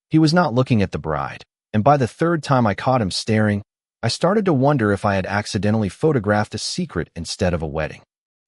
He was not looking at the bride, and by the third time I caught him staring, I started to wonder if I had accidentally photographed a secret instead of a wedding.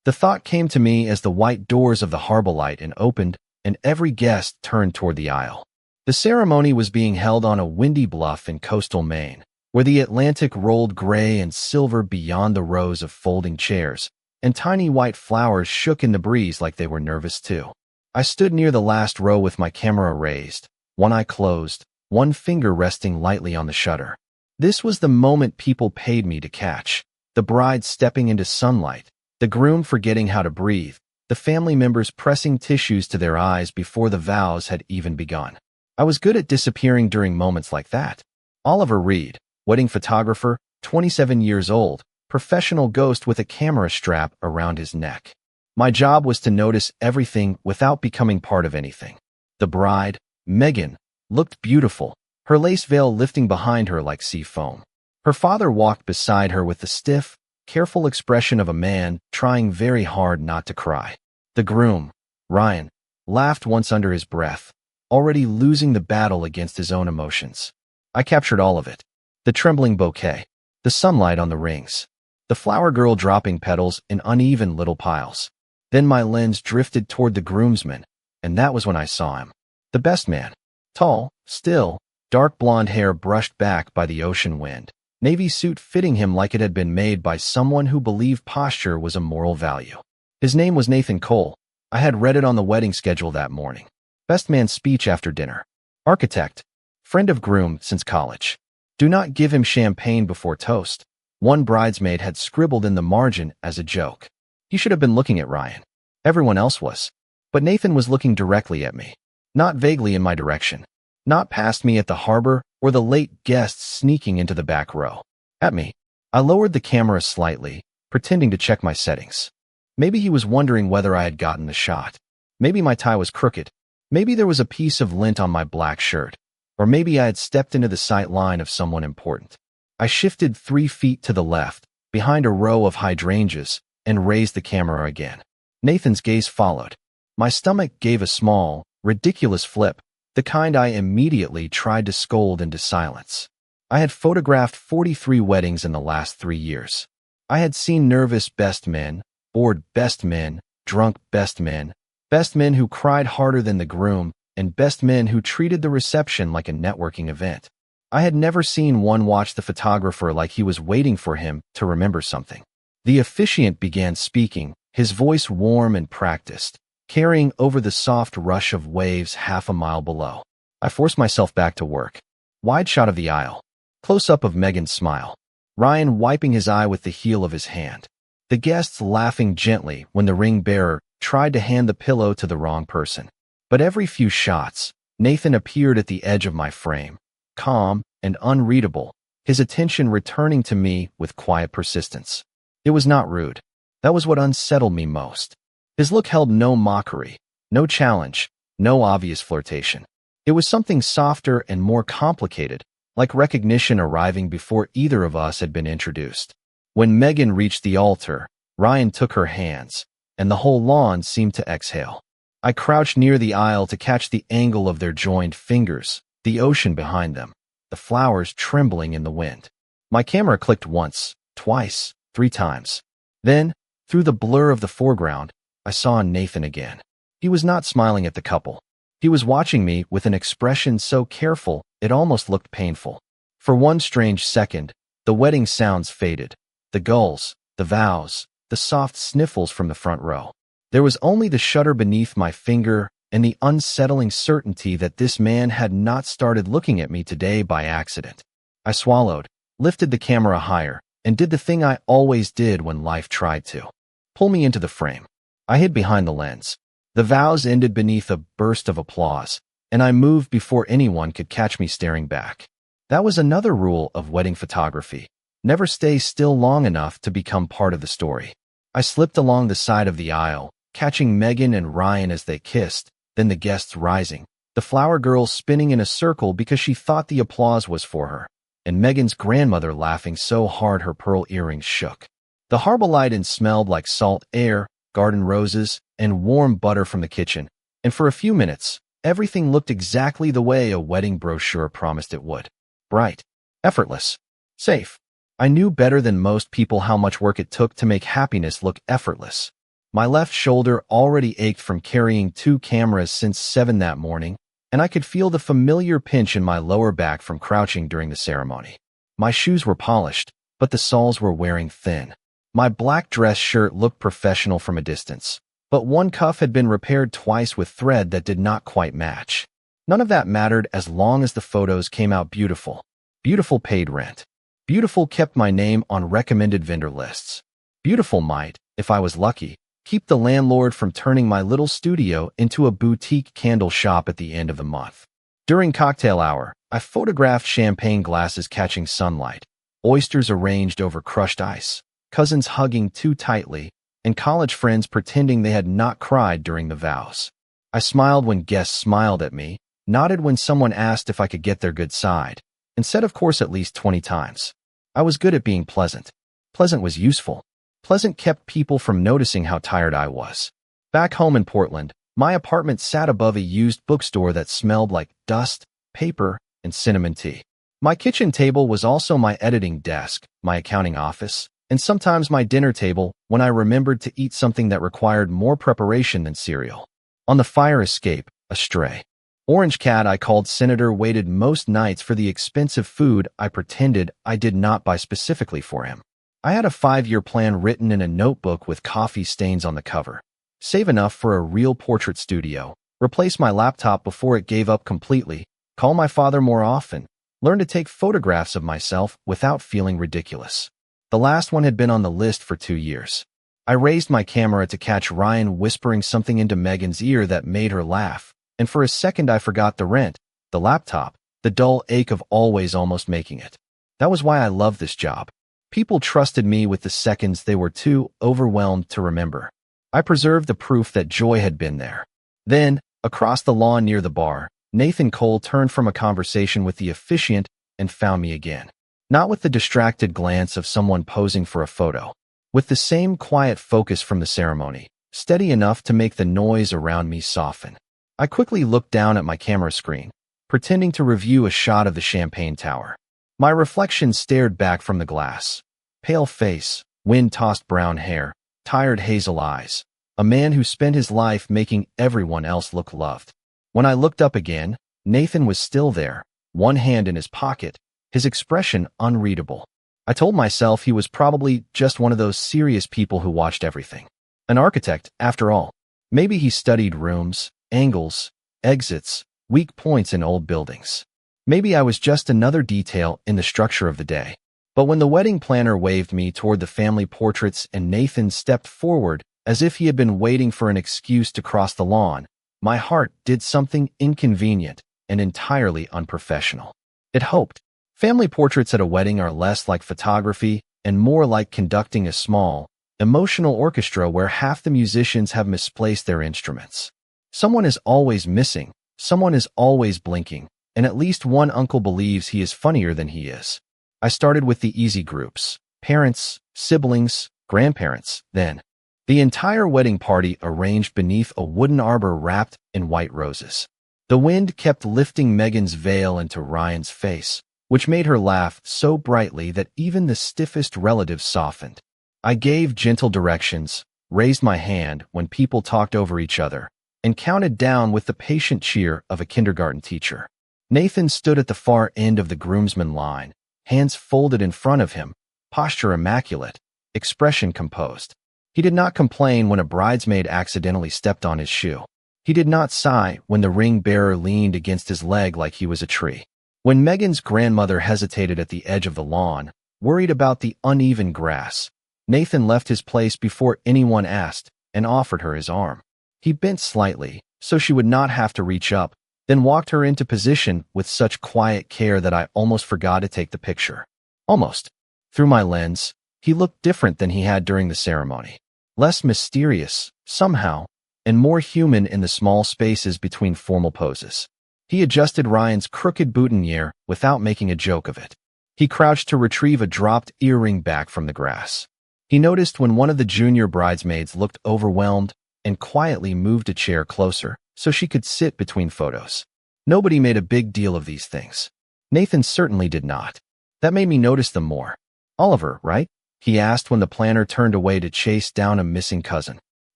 The thought came to me as the white doors of the Harbolite opened, and every guest turned toward the aisle. The ceremony was being held on a windy bluff in coastal Maine, where the Atlantic rolled gray and silver beyond the rows of folding chairs, and tiny white flowers shook in the breeze like they were nervous too. I stood near the last row with my camera raised, one eye closed, one finger resting lightly on the shutter. This was the moment people paid me to catch. The bride stepping into sunlight, the groom forgetting how to breathe, the family members pressing tissues to their eyes before the vows had even begun. I was good at disappearing during moments like that. Oliver Reed, wedding photographer, 27 years old, professional ghost with a camera strap around his neck. My job was to notice everything without becoming part of anything. The bride, Megan, looked beautiful, her lace veil lifting behind her like sea foam. Her father walked beside her with the stiff, careful expression of a man trying very hard not to cry. The groom, Ryan, laughed once under his breath, already losing the battle against his own emotions. I captured all of it. The trembling bouquet, the sunlight on the rings, the flower girl dropping petals in uneven little piles. Then my lens drifted toward the groomsman, and that was when I saw him. The best man. Tall, still, dark blonde hair brushed back by the ocean wind, navy suit fitting him like it had been made by someone who believed posture was a moral value. His name was Nathan Cole. I had read it on the wedding schedule that morning. Best man speech after dinner. Architect. Friend of groom since college. Do not give him champagne before toast. One bridesmaid had scribbled in the margin as a joke. He should have been looking at Ryan. Everyone else was. But Nathan was looking directly at me. Not vaguely in my direction. Not past me at the harbor or the late guests sneaking into the back row. At me. I lowered the camera slightly, pretending to check my settings. Maybe he was wondering whether I had gotten the shot. Maybe my tie was crooked. Maybe there was a piece of lint on my black shirt. Or maybe I had stepped into the sight line of someone important. I shifted 3 feet to the left, behind a row of hydrangeas, and raised the camera again. Nathan's gaze followed. My stomach gave a small, ridiculous flip, the kind I immediately tried to scold into silence. I had photographed 43 weddings in the last 3 years. I had seen nervous best men, bored best men, drunk best men who cried harder than the groom, and best men who treated the reception like a networking event. I had never seen one watch the photographer like he was waiting for him to remember something. The officiant began speaking, his voice warm and practiced, carrying over the soft rush of waves half a mile below. I forced myself back to work. Wide shot of the aisle. Close-up of Megan's smile. Ryan wiping his eye with the heel of his hand. The guests laughing gently when the ring bearer tried to hand the pillow to the wrong person. But every few shots, Nathan appeared at the edge of my frame, calm and unreadable, his attention returning to me with quiet persistence. It was not rude. That was what unsettled me most. His look held no mockery, no challenge, no obvious flirtation. It was something softer and more complicated, like recognition arriving before either of us had been introduced. When Megan reached the altar, Ryan took her hands, and the whole lawn seemed to exhale. I crouched near the aisle to catch the angle of their joined fingers, the ocean behind them, the flowers trembling in the wind. My camera clicked once, twice, 3 times. Then, through the blur of the foreground, I saw Nathan again. He was not smiling at the couple. He was watching me with an expression so careful it almost looked painful. For one strange second, the wedding sounds faded. The gulls, the vows, the soft sniffles from the front row. There was only the shutter beneath my finger and the unsettling certainty that this man had not started looking at me today by accident. I swallowed, lifted the camera higher, and did the thing I always did when life tried to. Pull me into the frame. I hid behind the lens. The vows ended beneath a burst of applause, and I moved before anyone could catch me staring back. That was another rule of wedding photography. Never stay still long enough to become part of the story. I slipped along the side of the aisle, catching Megan and Ryan as they kissed, then the guests rising, the flower girl spinning in a circle because she thought the applause was for her, and Megan's grandmother laughing so hard her pearl earrings shook. The Harbolite smelled like salt air, garden roses, and warm butter from the kitchen, and for a few minutes, Everything looked exactly the way a wedding brochure promised it would. Bright, effortless, safe. I knew better than most people how much work it took to make happiness look effortless. My left shoulder already ached from carrying 2 cameras since 7 that morning, and I could feel the familiar pinch in my lower back from crouching during the ceremony. My shoes were polished, but the soles were wearing thin. My black dress shirt looked professional from a distance, but one cuff had been repaired twice with thread that did not quite match. None of that mattered as long as the photos came out beautiful. Beautiful paid rent. Beautiful kept my name on recommended vendor lists. Beautiful might, if I was lucky, keep the landlord from turning my little studio into a boutique candle shop at the end of the month. During cocktail hour, I photographed champagne glasses catching sunlight, oysters arranged over crushed ice, cousins hugging too tightly, and college friends pretending they had not cried during the vows. I smiled when guests smiled at me, nodded when someone asked if I could get their good side, and said of course at least 20 times. I was good at being pleasant. Pleasant was useful. Pleasant kept people from noticing how tired I was. Back home in Portland, my apartment sat above a used bookstore that smelled like dust, paper, and cinnamon tea. My kitchen table was also my editing desk, my accounting office, and sometimes my dinner table when I remembered to eat something that required more preparation than cereal. On the fire escape, a stray orange cat I called Senator waited most nights for the expensive food I pretended I did not buy specifically for him. I had a 5-year plan written in a notebook with coffee stains on the cover. Save enough for a real portrait studio, replace my laptop before it gave up completely, call my father more often, learn to take photographs of myself without feeling ridiculous. The last one had been on the list for 2 years. I raised my camera to catch Ryan whispering something into Megan's ear that made her laugh, and for a second I forgot the rent, the laptop, the dull ache of always almost making it. That was why I loved this job. People trusted me with the seconds they were too overwhelmed to remember. I preserved the proof that joy had been there. Then, across the lawn near the bar, Nathan Cole turned from a conversation with the officiant and found me again. Not with the distracted glance of someone posing for a photo. With the same quiet focus from the ceremony, steady enough to make the noise around me soften. I quickly looked down at my camera screen, pretending to review a shot of the champagne tower. My reflection stared back from the glass. Pale face, wind-tossed brown hair, tired hazel eyes. A man who spent his life making everyone else look loved. When I looked up again, Nathan was still there, one hand in his pocket, his expression unreadable. I told myself he was probably just one of those serious people who watched everything. An architect, after all. Maybe he studied rooms, angles, exits, weak points in old buildings. Maybe I was just another detail in the structure of the day. But when the wedding planner waved me toward the family portraits and Nathan stepped forward as if he had been waiting for an excuse to cross the lawn, my heart did something inconvenient and entirely unprofessional. It hoped. Family portraits at a wedding are less like photography and more like conducting a small, emotional orchestra where half the musicians have misplaced their instruments. Someone is always missing, someone is always blinking, and at least one uncle believes he is funnier than he is. I started with the easy groups, parents, siblings, grandparents, then the entire wedding party arranged beneath a wooden arbor wrapped in white roses. The wind kept lifting Megan's veil into Ryan's face, which made her laugh so brightly that even the stiffest relatives softened. I gave gentle directions, raised my hand when people talked over each other, and counted down with the patient cheer of a kindergarten teacher. Nathan stood at the far end of the groomsmen line, hands folded in front of him, posture immaculate, expression composed. He did not complain when a bridesmaid accidentally stepped on his shoe. He did not sigh when the ring bearer leaned against his leg like he was a tree. When Megan's grandmother hesitated at the edge of the lawn, worried about the uneven grass, Nathan left his place before anyone asked and offered her his arm. He bent slightly, so she would not have to reach up, then walked her into position with such quiet care that I almost forgot to take the picture. Almost. Through my lens, he looked different than he had during the ceremony. Less mysterious, somehow, and more human in the small spaces between formal poses. He adjusted Ryan's crooked boutonniere without making a joke of it. He crouched to retrieve a dropped earring back from the grass. He noticed when one of the junior bridesmaids looked overwhelmed and quietly moved a chair closer, so she could sit between photos. Nobody made a big deal of these things. Nathan certainly did not. That made me notice them more. Oliver, right? He asked when the planner turned away to chase down a missing cousin.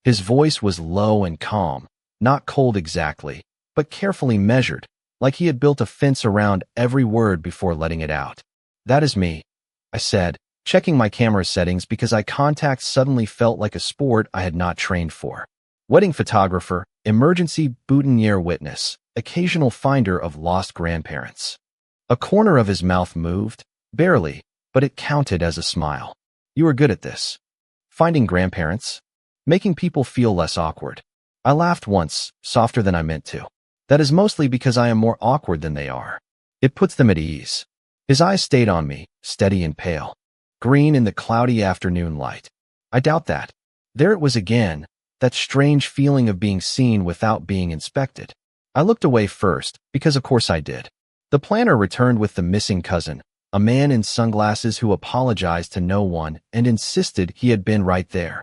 His voice was low and calm, not cold exactly, but carefully measured, like he had built a fence around every word before letting it out. That is me, I said, checking my camera settings because eye contact suddenly felt like a sport I had not trained for. Wedding photographer, emergency boutonniere witness, occasional finder of lost grandparents. A corner of his mouth moved, barely, but it counted as a smile. You are good at this. Finding grandparents? Making people feel less awkward. I laughed once, softer than I meant to. That is mostly because I am more awkward than they are. It puts them at ease. His eyes stayed on me, steady and pale. Green in the cloudy afternoon light. I doubt that. There it was again, that strange feeling of being seen without being inspected. I looked away first, because of course I did. The planner returned with the missing cousin, a man in sunglasses who apologized to no one and insisted he had been right there,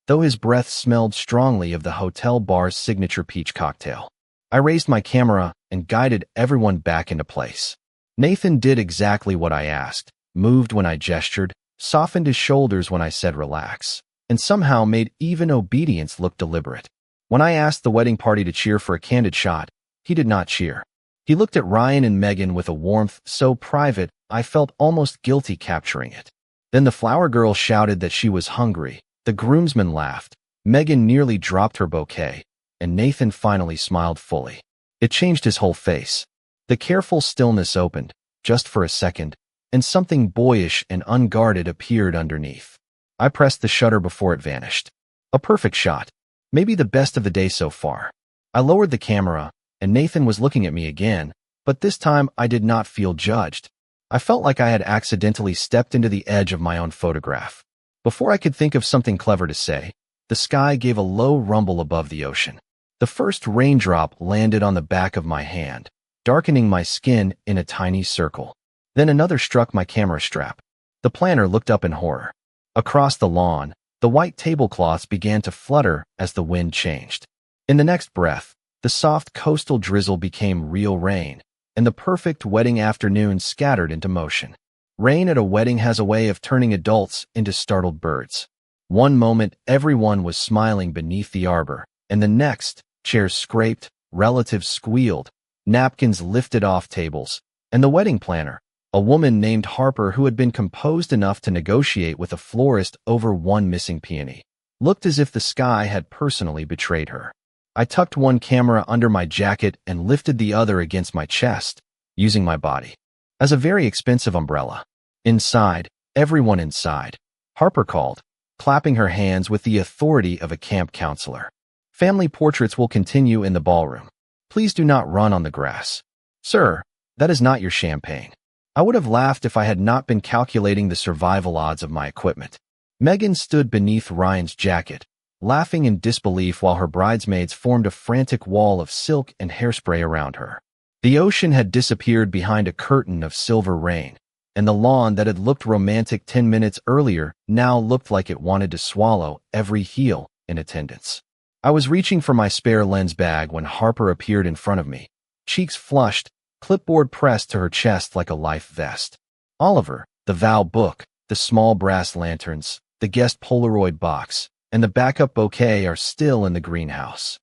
though his breath smelled strongly of the hotel bar's signature peach cocktail. I raised my camera and guided everyone back into place. Nathan did exactly what I asked, moved when I gestured, softened his shoulders when I said relax, and somehow made even obedience look deliberate. When I asked the wedding party to cheer for a candid shot, he did not cheer. He looked at Ryan and Megan with a warmth so private I felt almost guilty capturing it. Then the flower girl shouted that she was hungry, the groomsmen laughed, Megan nearly dropped her bouquet, and Nathan finally smiled fully. It changed his whole face. The careful stillness opened, just for a second, and something boyish and unguarded appeared underneath. I pressed the shutter before it vanished. A perfect shot. Maybe the best of the day so far. I lowered the camera, and Nathan was looking at me again, but this time I did not feel judged. I felt like I had accidentally stepped into the edge of my own photograph. Before I could think of something clever to say, the sky gave a low rumble above the ocean. The first raindrop landed on the back of my hand, darkening my skin in a tiny circle. Then another struck my camera strap. The planner looked up in horror. Across the lawn, the white tablecloths began to flutter as the wind changed. In the next breath, the soft coastal drizzle became real rain, and the perfect wedding afternoon scattered into motion. Rain at a wedding has a way of turning adults into startled birds. One moment, everyone was smiling beneath the arbor, and the next, chairs scraped, relatives squealed, napkins lifted off tables, and the wedding planner, a woman named Harper who had been composed enough to negotiate with a florist over one missing peony, looked as if the sky had personally betrayed her. I tucked one camera under my jacket and lifted the other against my chest, using my body as a very expensive umbrella. Inside, everyone inside, Harper called, clapping her hands with the authority of a camp counselor. Family portraits will continue in the ballroom. Please do not run on the grass. Sir, that is not your champagne. I would have laughed if I had not been calculating the survival odds of my equipment. Megan stood beneath Ryan's jacket, laughing in disbelief while her bridesmaids formed a frantic wall of silk and hairspray around her. The ocean had disappeared behind a curtain of silver rain, and the lawn that had looked romantic 10 minutes earlier now looked like it wanted to swallow every heel in attendance. I was reaching for my spare lens bag when Harper appeared in front of me, cheeks flushed, clipboard pressed to her chest like a life vest. Oliver, the vow book, the small brass lanterns, the guest Polaroid box, and the backup bouquet are still in the greenhouse.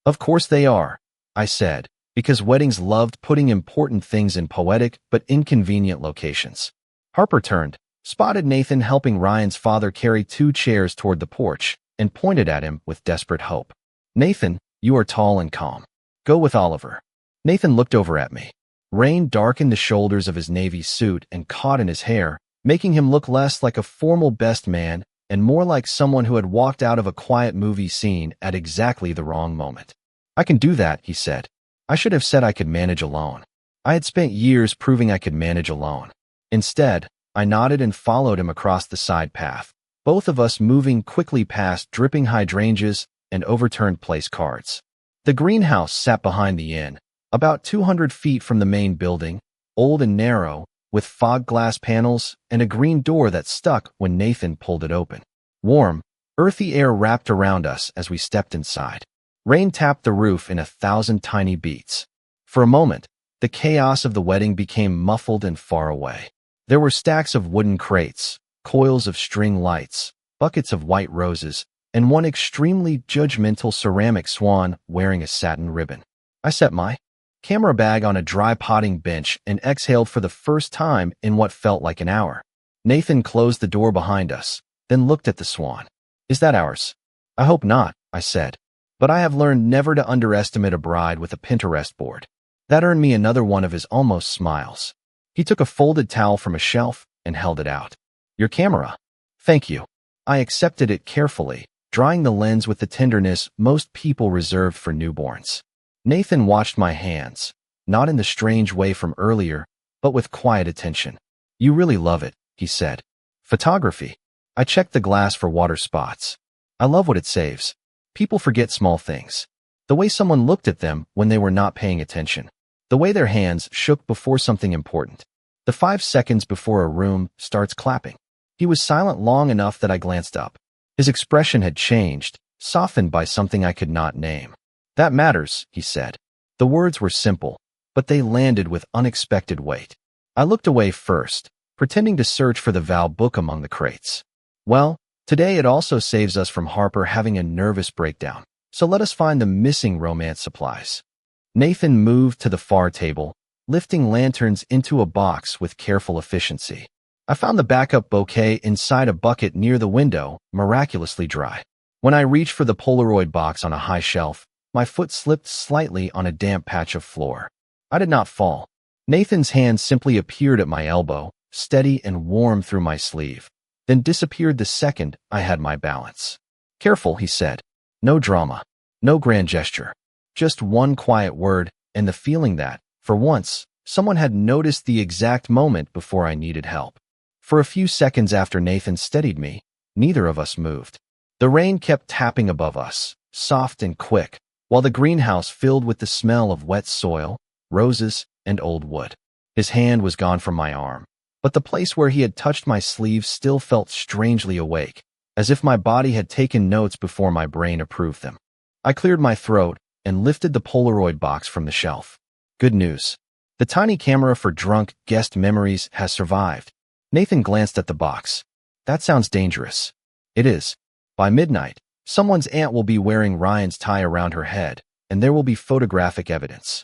Of course they are, I said, because weddings loved putting important things in poetic but inconvenient locations. Harper turned, spotted Nathan helping Ryan's father carry 2 chairs toward the porch, and pointed at him with desperate hope. Nathan, you are tall and calm. Go with Oliver. Nathan looked over at me. Rain darkened the shoulders of his navy suit and caught in his hair, making him look less like a formal best man and more like someone who had walked out of a quiet movie scene at exactly the wrong moment. I can do that, he said. I should have said I could manage alone. I had spent years proving I could manage alone. Instead, I nodded and followed him across the side path, both of us moving quickly past dripping hydrangeas and overturned place cards. The greenhouse sat behind the inn, about 200 feet from the main building, old and narrow, with fog glass panels and a green door that stuck when Nathan pulled it open. Warm, earthy air wrapped around us as we stepped inside. Rain tapped the roof in 1,000 tiny beats. For a moment, the chaos of the wedding became muffled and far away. There were stacks of wooden crates, coils of string lights, buckets of white roses, and one extremely judgmental ceramic swan wearing a satin ribbon. I set my camera bag on a dry potting bench and exhaled for the first time in what felt like an hour. Nathan closed the door behind us, then looked at the swan. "Is that ours?" "I hope not," I said. But I have learned never to underestimate a bride with a Pinterest board. That earned me another one of his almost smiles. He took a folded towel from a shelf and held it out. "Your camera." "Thank you." I accepted it carefully, drying the lens with the tenderness most people reserve for newborns. Nathan watched my hands, not in the strange way from earlier, but with quiet attention. "You really love it," he said. "Photography." I checked the glass for water spots. "I love what it saves." People forget small things. The way someone looked at them when they were not paying attention. The way their hands shook before something important. The 5 seconds before a room starts clapping. He was silent long enough that I glanced up. His expression had changed, softened by something I could not name. "That matters," he said. The words were simple, but they landed with unexpected weight. I looked away first, pretending to search for the vow book among the crates. "Well, today it also saves us from Harper having a nervous breakdown, so let us find the missing romance supplies." Nathan moved to the far table, lifting lanterns into a box with careful efficiency. I found the backup bouquet inside a bucket near the window, miraculously dry. When I reached for the Polaroid box on a high shelf, my foot slipped slightly on a damp patch of floor. I did not fall. Nathan's hand simply appeared at my elbow, steady and warm through my sleeve, then disappeared the second I had my balance. "Careful," he said. No drama, no grand gesture. Just one quiet word and the feeling that, for once, someone had noticed the exact moment before I needed help. For a few seconds after Nathan steadied me, neither of us moved. The rain kept tapping above us, soft and quick, while the greenhouse filled with the smell of wet soil, roses, and old wood. His hand was gone from my arm, but the place where he had touched my sleeve still felt strangely awake, as if my body had taken notes before my brain approved them. I cleared my throat and lifted the Polaroid box from the shelf. Good news. The tiny camera for drunk guest memories has survived. Nathan glanced at the box. "That sounds dangerous." "It is. By midnight, someone's aunt will be wearing Ryan's tie around her head, and there will be photographic evidence."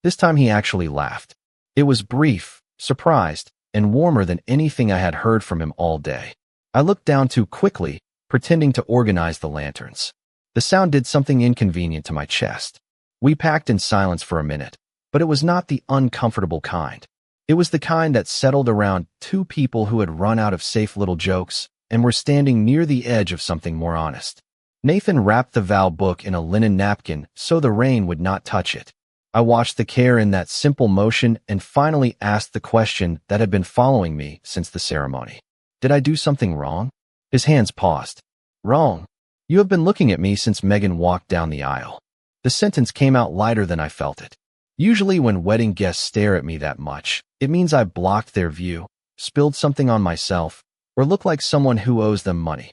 This time he actually laughed. It was brief, surprised, and warmer than anything I had heard from him all day. I looked down too quickly, pretending to organize the lanterns. The sound did something inconvenient to my chest. We packed in silence for a minute, but it was not the uncomfortable kind. It was the kind that settled around two people who had run out of safe little jokes and were standing near the edge of something more honest. Nathan wrapped the vow book in a linen napkin so the rain would not touch it. I watched the care in that simple motion and finally asked the question that had been following me since the ceremony. "Did I do something wrong?" His hands paused. "Wrong? You have been looking at me since Megan walked down the aisle." The sentence came out lighter than I felt it. Usually when wedding guests stare at me that much, it means I blocked their view, spilled something on myself, or look like someone who owes them money.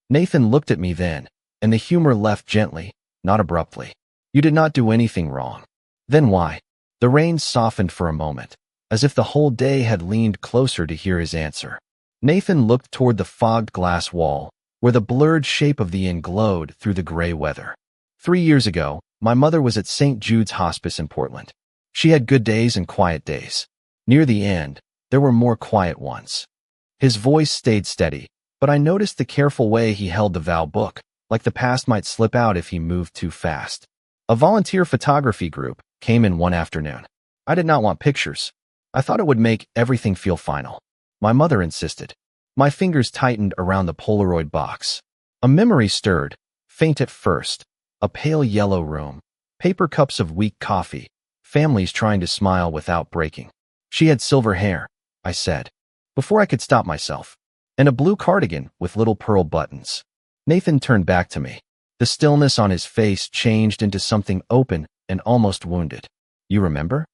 Nathan looked at me then, and the humor left gently, not abruptly. "You did not do anything wrong." "Then why?" The rain softened for a moment, as if the whole day had leaned closer to hear his answer. Nathan looked toward the fogged glass wall, where the blurred shape of the inn glowed through the gray weather. 3 years ago, my mother was at St. Jude's Hospice in Portland. She had good days and quiet days. Near the end, there were more quiet ones. His voice stayed steady, but I noticed the careful way he held the vow book, like the past might slip out if he moved too fast. A volunteer photography group came in one afternoon. I did not want pictures. I thought it would make everything feel final. My mother insisted. My fingers tightened around the Polaroid box. A memory stirred, faint at first. A pale yellow room, paper cups of weak coffee, families trying to smile without breaking. "She had silver hair," I said, before I could stop myself, "and a blue cardigan with little pearl buttons." Nathan turned back to me. The stillness on his face changed into something open and almost wounded. "You remember?"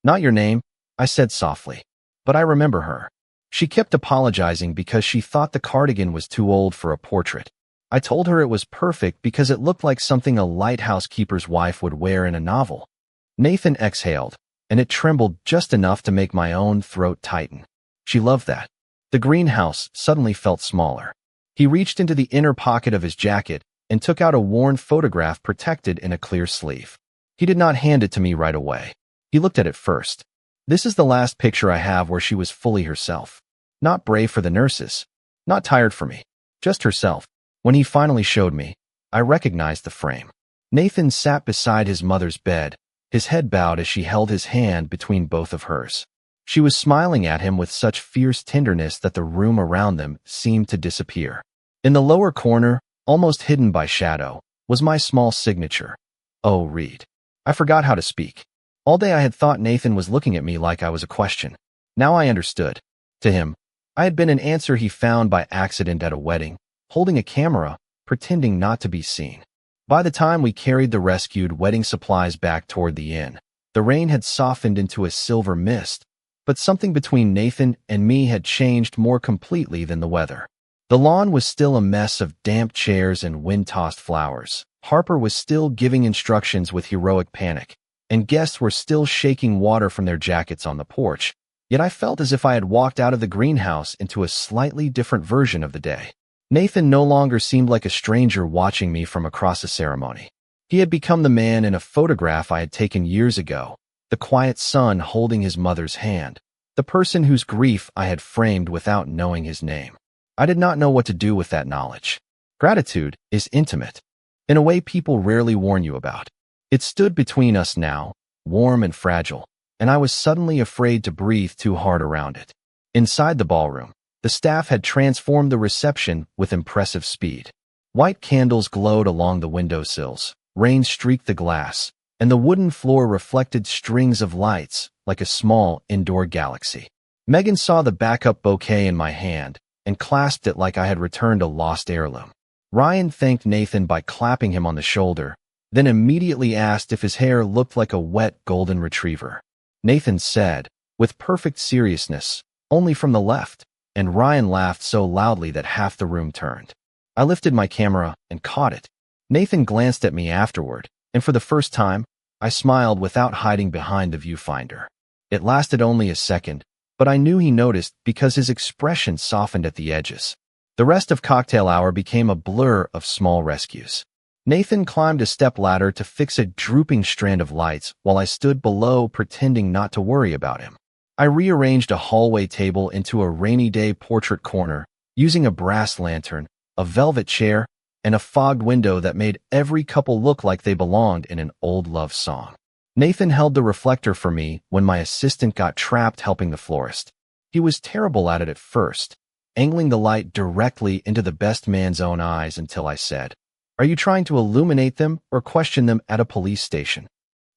"Not your name," I said softly, "but I remember her. She kept apologizing because she thought the cardigan was too old for a portrait." I told her it was perfect because it looked like something a lighthouse keeper's wife would wear in a novel. Nathan exhaled, and it trembled just enough to make my own throat tighten. She loved that. The greenhouse suddenly felt smaller. He reached into the inner pocket of his jacket and took out a worn photograph protected in a clear sleeve. He did not hand it to me right away. He looked at it first. This is the last picture I have where she was fully herself. Not brave for the nurses. Not tired for me. Just herself. When he finally showed me, I recognized the frame. Nathan sat beside his mother's bed, his head bowed as she held his hand between both of hers. She was smiling at him with such fierce tenderness that the room around them seemed to disappear. In the lower corner, almost hidden by shadow, was my small signature. Oh, Reed. I forgot how to speak. All day I had thought Nathan was looking at me like I was a question. Now I understood. To him, I had been an answer he found by accident at a wedding, holding a camera, pretending not to be seen. By the time we carried the rescued wedding supplies back toward the inn, the rain had softened into a silver mist, but something between Nathan and me had changed more completely than the weather. The lawn was still a mess of damp chairs and wind-tossed flowers. Harper was still giving instructions with heroic panic, and guests were still shaking water from their jackets on the porch, yet I felt as if I had walked out of the greenhouse into a slightly different version of the day. Nathan no longer seemed like a stranger watching me from across a ceremony. He had become the man in a photograph I had taken years ago, the quiet son holding his mother's hand, the person whose grief I had framed without knowing his name. I did not know what to do with that knowledge. Gratitude is intimate, in a way people rarely warn you about. It stood between us now, warm and fragile, and I was suddenly afraid to breathe too hard around it. Inside the ballroom, the staff had transformed the reception with impressive speed. White candles glowed along the windowsills, rain streaked the glass, and the wooden floor reflected strings of lights like a small indoor galaxy. Megan saw the backup bouquet in my hand and clasped it like I had returned a lost heirloom. Ryan thanked Nathan by clapping him on the shoulder, then immediately asked if his hair looked like a wet golden retriever. Nathan said, with perfect seriousness, only from the left, and Ryan laughed so loudly that half the room turned. I lifted my camera and caught it. Nathan glanced at me afterward, and for the first time, I smiled without hiding behind the viewfinder. It lasted only a second, but I knew he noticed because his expression softened at the edges. The rest of cocktail hour became a blur of small rescues. Nathan climbed a stepladder to fix a drooping strand of lights while I stood below pretending not to worry about him. I rearranged a hallway table into a rainy day portrait corner using a brass lantern, a velvet chair, and a fogged window that made every couple look like they belonged in an old love song. Nathan held the reflector for me when my assistant got trapped helping the florist. He was terrible at it at first, angling the light directly into the best man's own eyes until I said, "Are you trying to illuminate them or question them at a police station?"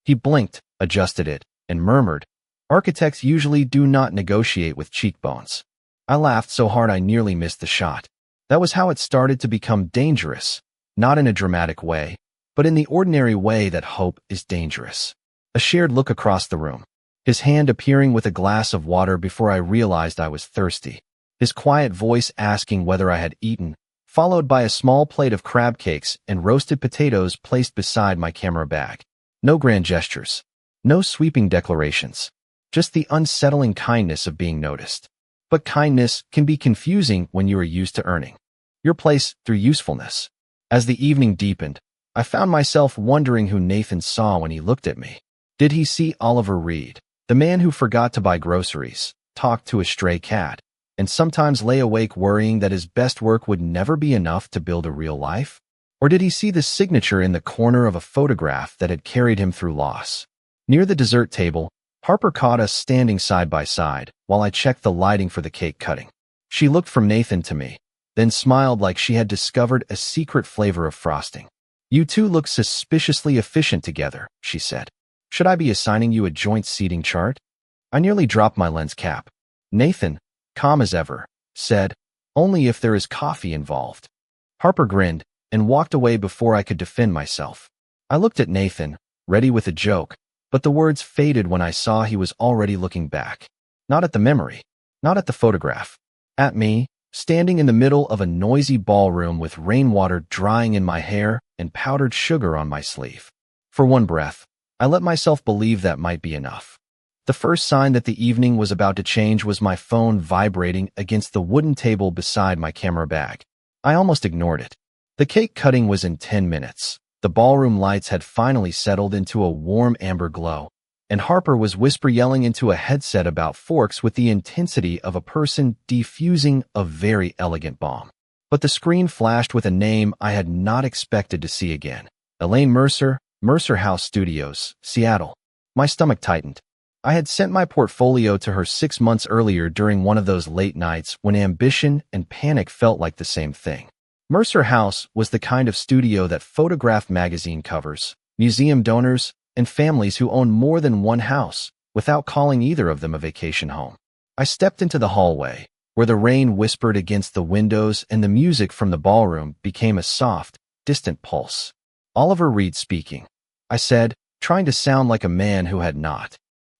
He blinked, adjusted it, and murmured, "Architects usually do not negotiate with cheekbones." I laughed so hard I nearly missed the shot. That was how it started to become dangerous, not in a dramatic way, but in the ordinary way that hope is dangerous. A shared look across the room, his hand appearing with a glass of water before I realized I was thirsty, his quiet voice asking whether I had eaten, followed by a small plate of crab cakes and roasted potatoes placed beside my camera bag. No grand gestures, no sweeping declarations, just the unsettling kindness of being noticed. But kindness can be confusing when you are used to earning your place through usefulness. As the evening deepened, I found myself wondering who Nathan saw when he looked at me. Did he see Oliver Reed, the man who forgot to buy groceries, talked to a stray cat, and sometimes lay awake worrying that his best work would never be enough to build a real life? Or did he see the signature in the corner of a photograph that had carried him through loss? Near the dessert table, Harper caught us standing side by side while I checked the lighting for the cake cutting. She looked from Nathan to me, then smiled like she had discovered a secret flavor of frosting. "You two look suspiciously efficient together," she said. "Should I be assigning you a joint seating chart?" I nearly dropped my lens cap. Nathan, calm as ever, said, "Only if there is coffee involved." Harper grinned and walked away before I could defend myself. I looked at Nathan, ready with a joke, but the words faded when I saw he was already looking back. Not at the memory, not at the photograph, at me, standing in the middle of a noisy ballroom with rainwater drying in my hair and powdered sugar on my sleeve. For one breath, I let myself believe that might be enough. The first sign that the evening was about to change was my phone vibrating against the wooden table beside my camera bag. I almost ignored it. The cake cutting was in 10 minutes. The ballroom lights had finally settled into a warm amber glow, and Harper was whisper-yelling into a headset about forks with the intensity of a person defusing a very elegant bomb. But the screen flashed with a name I had not expected to see again. Elaine Mercer, Mercer House Studios, Seattle. My stomach tightened. I had sent my portfolio to her 6 months earlier during one of those late nights when ambition and panic felt like the same thing. Mercer House was the kind of studio that photographed magazine covers, museum donors, and families who owned more than one house without calling either of them a vacation home. I stepped into the hallway, where the rain whispered against the windows and the music from the ballroom became a soft, distant pulse. "Oliver Reed speaking," I said, trying to sound like a man who had not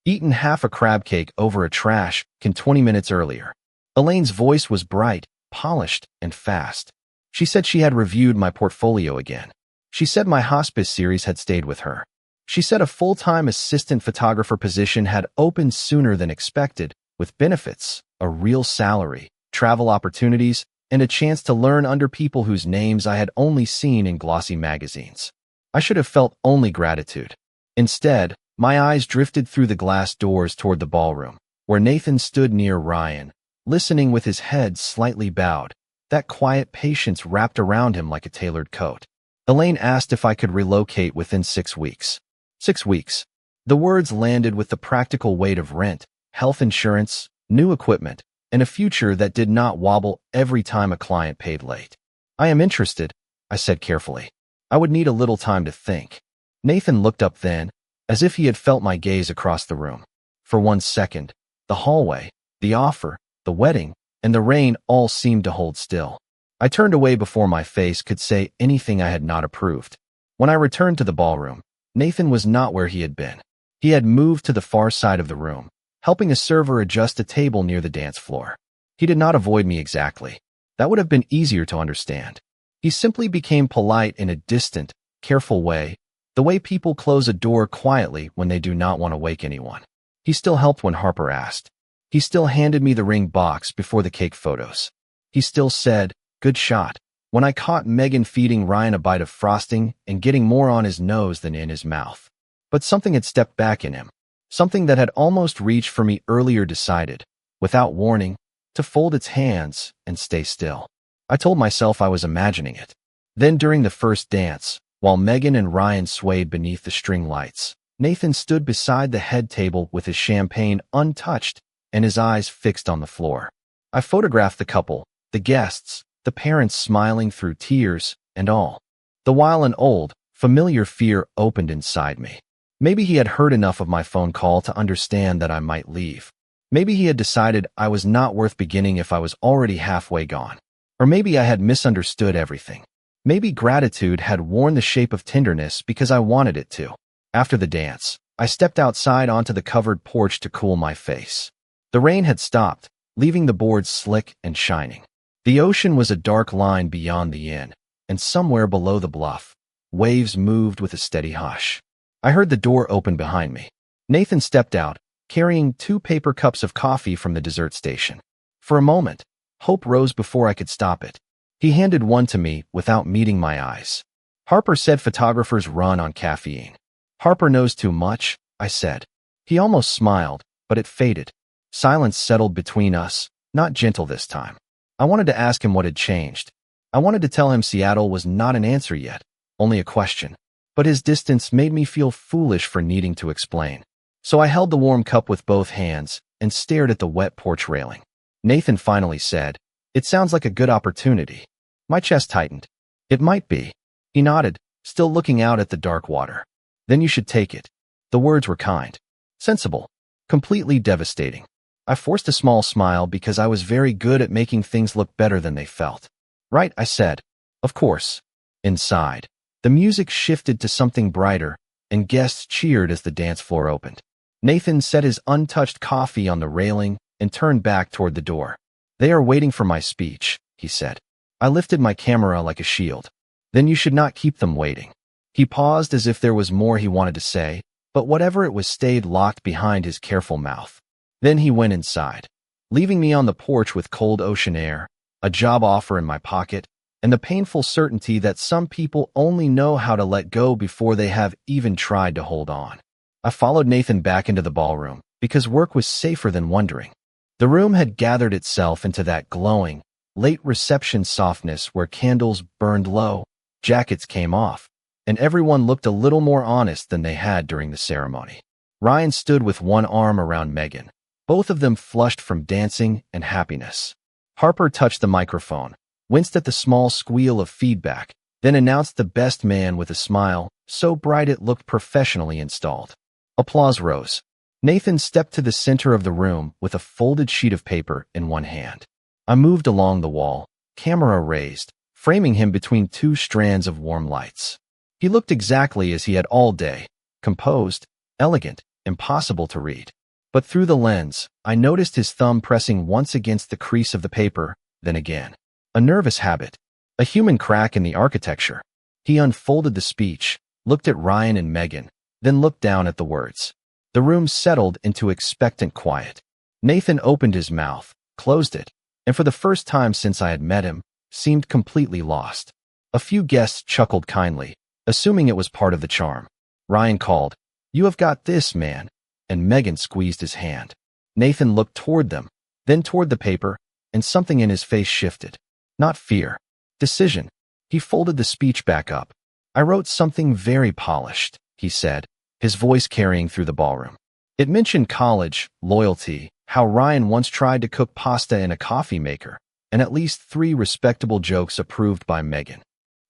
eaten half a crab cake over a trash can 20 minutes earlier. Elaine's voice was bright, polished, and fast. She said she had reviewed my portfolio again. She said my hospice series had stayed with her. She said a full-time assistant photographer position had opened sooner than expected, with benefits, a real salary, travel opportunities, and a chance to learn under people whose names I had only seen in glossy magazines. I should have felt only gratitude. Instead, my eyes drifted through the glass doors toward the ballroom, where Nathan stood near Ryan, listening with his head slightly bowed, that quiet patience wrapped around him like a tailored coat. Elaine asked if I could relocate within 6 weeks. 6 weeks. The words landed with the practical weight of rent, health insurance, new equipment, and a future that did not wobble every time a client paid late. "I am interested," I said carefully. "I would need a little time to think." Nathan looked up then, as if he had felt my gaze across the room. For 1 second, the hallway, the offer, the wedding, and the rain all seemed to hold still. I turned away before my face could say anything I had not approved. When I returned to the ballroom, Nathan was not where he had been. He had moved to the far side of the room, helping a server adjust a table near the dance floor. He did not avoid me exactly. That would have been easier to understand. He simply became polite in a distant, careful way, the way people close a door quietly when they do not want to wake anyone. He still helped when Harper asked. He still handed me the ring box before the cake photos. He still said, "Good shot," when I caught Megan feeding Ryan a bite of frosting and getting more on his nose than in his mouth. But something had stepped back in him. Something that had almost reached for me earlier decided, without warning, to fold its hands and stay still. I told myself I was imagining it. Then during the first dance, while Megan and Ryan swayed beneath the string lights, Nathan stood beside the head table with his champagne untouched and his eyes fixed on the floor. I photographed the couple, the guests, the parents smiling through tears, and all, the while an old, familiar fear opened inside me. Maybe he had heard enough of my phone call to understand that I might leave. Maybe he had decided I was not worth beginning if I was already halfway gone. Or maybe I had misunderstood everything. Maybe gratitude had worn the shape of tenderness because I wanted it to. After the dance, I stepped outside onto the covered porch to cool my face. The rain had stopped, leaving the boards slick and shining. The ocean was a dark line beyond the inn, and somewhere below the bluff, waves moved with a steady hush. I heard the door open behind me. Nathan stepped out, carrying 2 paper cups of coffee from the dessert station. For a moment, hope rose before I could stop it. He handed one to me without meeting my eyes. "Harper said photographers run on caffeine." "Harper knows too much," I said. He almost smiled, but it faded. Silence settled between us, not gentle this time. I wanted to ask him what had changed. I wanted to tell him Seattle was not an answer yet, only a question. But his distance made me feel foolish for needing to explain. So I held the warm cup with both hands and stared at the wet porch railing. Nathan finally said, "It sounds like a good opportunity." My chest tightened. "It might be." He nodded, still looking out at the dark water. "Then you should take it." The words were kind, sensible, completely devastating. I forced a small smile because I was very good at making things look better than they felt. "Right," I said. "Of course." Inside, the music shifted to something brighter, and guests cheered as the dance floor opened. Nathan set his untouched coffee on the railing and turned back toward the door. They are waiting for my speech, he said. I lifted my camera like a shield. Then you should not keep them waiting. He paused as if there was more he wanted to say, but whatever it was stayed locked behind his careful mouth. Then he went inside, leaving me on the porch with cold ocean air, a job offer in my pocket, and the painful certainty that some people only know how to let go before they have even tried to hold on. I followed Nathan back into the ballroom, because work was safer than wondering. The room had gathered itself into that glowing, late reception softness where candles burned low, jackets came off, and everyone looked a little more honest than they had during the ceremony. Ryan stood with one arm around Megan, both of them flushed from dancing and happiness. Harper touched the microphone, winced at the small squeal of feedback, then announced the best man with a smile, so bright it looked professionally installed. Applause rose. Nathan stepped to the center of the room with a folded sheet of paper in one hand. I moved along the wall, camera raised, framing him between two strands of warm lights. He looked exactly as he had all day, composed, elegant, impossible to read. But through the lens, I noticed his thumb pressing once against the crease of the paper, then again. A nervous habit, a human crack in the architecture. He unfolded the speech, looked at Ryan and Megan, then looked down at the words. The room settled into expectant quiet. Nathan opened his mouth, closed it, and for the first time since I had met him, seemed completely lost. A few guests chuckled kindly, assuming it was part of the charm. Ryan called, "You have got this, man," and Megan squeezed his hand. Nathan looked toward them, then toward the paper, and something in his face shifted. Not fear. Decision. He folded the speech back up. "I wrote something very polished," he said, his voice carrying through the ballroom. It mentioned college, loyalty, how Ryan once tried to cook pasta in a coffee maker, and at least 3 respectable jokes approved by Megan.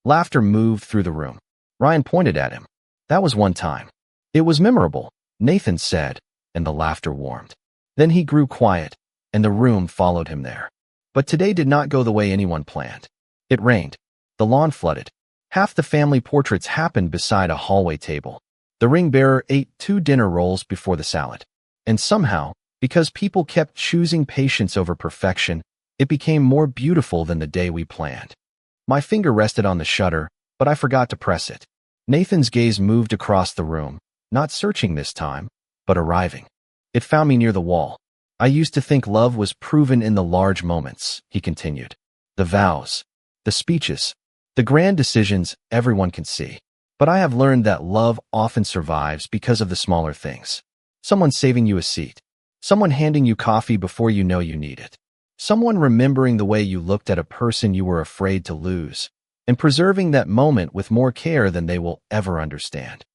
Laughter moved through the room. Ryan pointed at him. "That was one time." "It was memorable," Nathan said, and the laughter warmed. Then he grew quiet, and the room followed him there. But today did not go the way anyone planned. It rained. The lawn flooded. Half the family portraits happened beside a hallway table. The ring bearer ate 2 dinner rolls before the salad. And somehow, because people kept choosing patience over perfection, it became more beautiful than the day we planned. My finger rested on the shutter, but I forgot to press it. Nathan's gaze moved across the room, not searching this time, but arriving. It found me near the wall. "I used to think love was proven in the large moments," he continued. "The vows, the speeches, the grand decisions everyone can see. But I have learned that love often survives because of the smaller things. Someone saving you a seat. Someone handing you coffee before you know you need it. Someone remembering the way you looked at a person you were afraid to lose, and preserving that moment with more care than they will ever understand."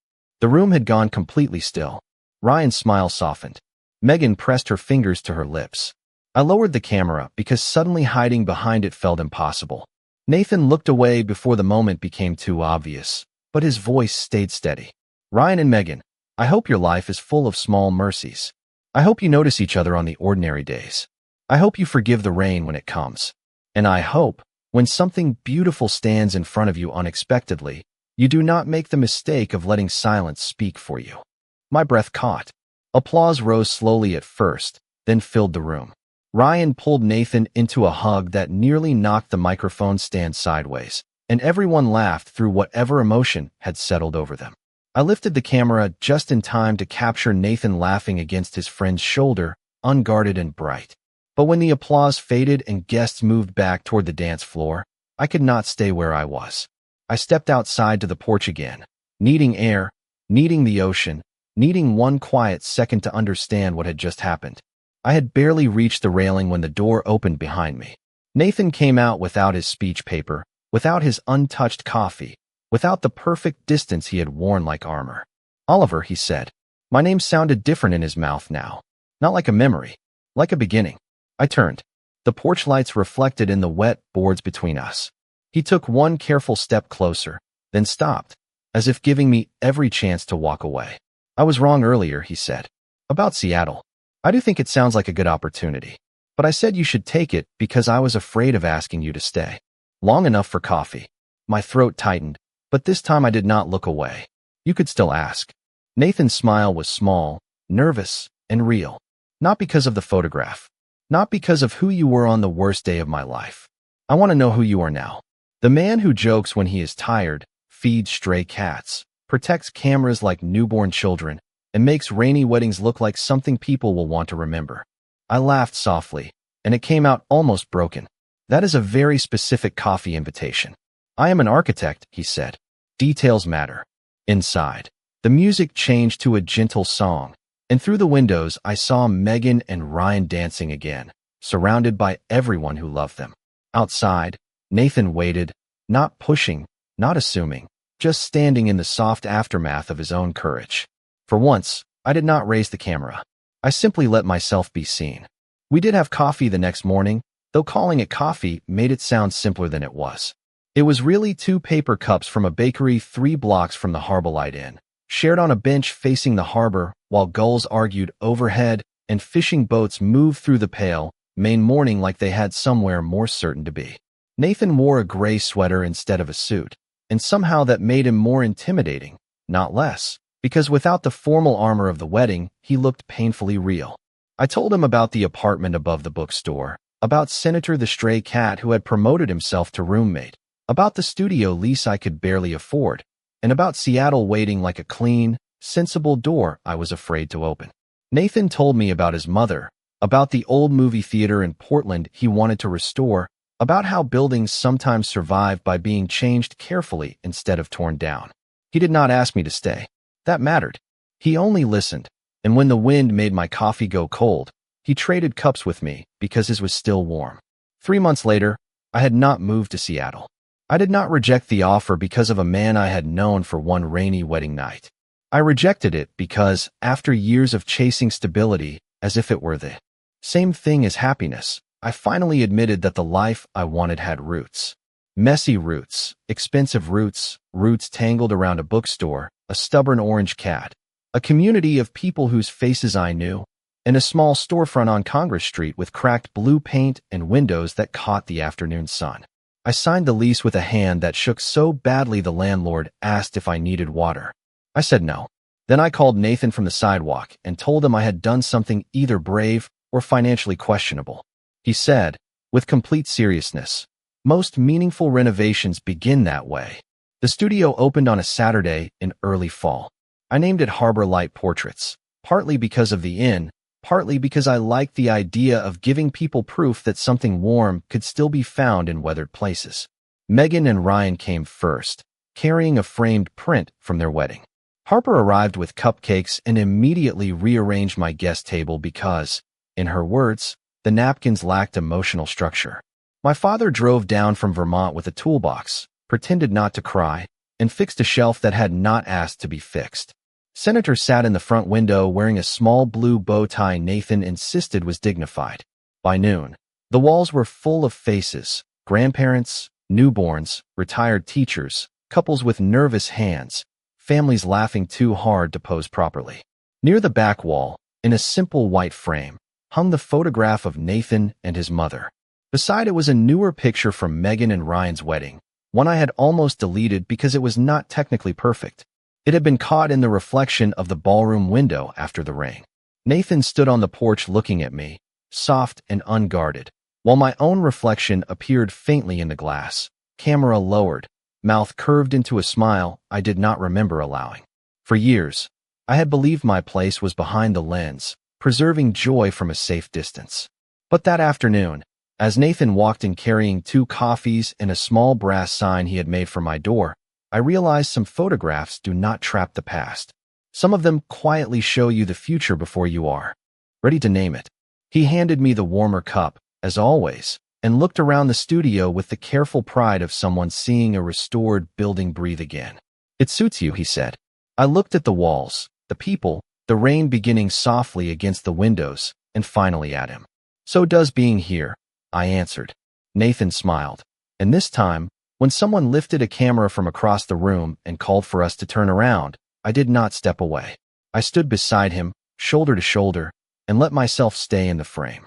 The room had gone completely still. Ryan's smile softened. Megan pressed her fingers to her lips. I lowered the camera because suddenly hiding behind it felt impossible. Nathan looked away before the moment became too obvious, but his voice stayed steady. "Ryan and Megan, I hope your life is full of small mercies. I hope you notice each other on the ordinary days. I hope you forgive the rain when it comes. And I hope, when something beautiful stands in front of you unexpectedly, you do not make the mistake of letting silence speak for you." My breath caught. Applause rose slowly at first, then filled the room. Ryan pulled Nathan into a hug that nearly knocked the microphone stand sideways, and everyone laughed through whatever emotion had settled over them. I lifted the camera just in time to capture Nathan laughing against his friend's shoulder, unguarded and bright. But when the applause faded and guests moved back toward the dance floor, I could not stay where I was. I stepped outside to the porch again, needing air, needing the ocean, needing one quiet second to understand what had just happened. I had barely reached the railing when the door opened behind me. Nathan came out without his speech paper, without his untouched coffee, without the perfect distance he had worn like armor. "Oliver," he said. My name sounded different in his mouth now. Not like a memory, like a beginning. I turned. The porch lights reflected in the wet boards between us. He took one careful step closer, then stopped, as if giving me every chance to walk away. "I was wrong earlier," he said. "About Seattle. I do think it sounds like a good opportunity. But I said you should take it because I was afraid of asking you to stay. Long enough for coffee." My throat tightened, but this time I did not look away. "You could still ask." Nathan's smile was small, nervous, and real. Not because of the photograph. Not because of who you were on the worst day of my life. I want to know who you are now. The man who jokes when he is tired, feeds stray cats, protects cameras like newborn children, and makes rainy weddings look like something people will want to remember. I laughed softly, and it came out almost broken. That is a very specific coffee invitation. I am an architect, he said. Details matter. Inside, the music changed to a gentle song, and through the windows I saw Megan and Ryan dancing again, surrounded by everyone who loved them. Outside, Nathan waited, not pushing, not assuming, just standing in the soft aftermath of his own courage. For once, I did not raise the camera. I simply let myself be seen. We did have coffee the next morning, though calling it coffee made it sound simpler than it was. It was really 2 paper cups from a bakery 3 blocks from the Harborlight Inn, shared on a bench facing the harbor while gulls argued overhead and fishing boats moved through the pale, Maine morning like they had somewhere more certain to be. Nathan wore a gray sweater instead of a suit, and somehow that made him more intimidating, not less, because without the formal armor of the wedding, he looked painfully real. I told him about the apartment above the bookstore, about Senator the stray cat who had promoted himself to roommate, about the studio lease I could barely afford, and about Seattle waiting like a clean, sensible door I was afraid to open. Nathan told me about his mother, about the old movie theater in Portland he wanted to restore, about how buildings sometimes survive by being changed carefully instead of torn down. He did not ask me to stay. That mattered. He only listened, and when the wind made my coffee go cold, he traded cups with me because his was still warm. 3 months later, I had not moved to Seattle. I did not reject the offer because of a man I had known for one rainy wedding night. I rejected it because, after years of chasing stability, as if it were the same thing as happiness, I finally admitted that the life I wanted had roots. Messy roots, expensive roots, roots tangled around a bookstore, a stubborn orange cat, a community of people whose faces I knew, and a small storefront on Congress Street with cracked blue paint and windows that caught the afternoon sun. I signed the lease with a hand that shook so badly the landlord asked if I needed water. I said no. Then I called Nathan from the sidewalk and told him I had done something either brave or financially questionable. He said, with complete seriousness, "Most meaningful renovations begin that way." The studio opened on a Saturday in early fall. I named it Harbor Light Portraits, partly because of the inn, partly because I liked the idea of giving people proof that something warm could still be found in weathered places. Megan and Ryan came first, carrying a framed print from their wedding. Harper arrived with cupcakes and immediately rearranged my guest table because, in her words, the napkins lacked emotional structure. My father drove down from Vermont with a toolbox, pretended not to cry, and fixed a shelf that had not asked to be fixed. Senator sat in the front window wearing a small blue bow tie Nathan insisted was dignified. By noon, the walls were full of faces, grandparents, newborns, retired teachers, couples with nervous hands, families laughing too hard to pose properly. Near the back wall, in a simple white frame, hung the photograph of Nathan and his mother. Beside it was a newer picture from Megan and Ryan's wedding, one I had almost deleted because it was not technically perfect. It had been caught in the reflection of the ballroom window after the rain. Nathan stood on the porch looking at me, soft and unguarded, while my own reflection appeared faintly in the glass, camera lowered, mouth curved into a smile I did not remember allowing. For years, I had believed my place was behind the lens, preserving joy from a safe distance. But that afternoon, as Nathan walked in carrying 2 coffees and a small brass sign he had made for my door, I realized some photographs do not trap the past. Some of them quietly show you the future before you are ready to name it. He handed me the warmer cup, as always, and looked around the studio with the careful pride of someone seeing a restored building breathe again. "It suits you," he said. I looked at the walls, the people, the rain beginning softly against the windows, and finally at him. "So does being here," I answered. Nathan smiled, and this time, when someone lifted a camera from across the room and called for us to turn around, I did not step away. I stood beside him, shoulder to shoulder, and let myself stay in the frame.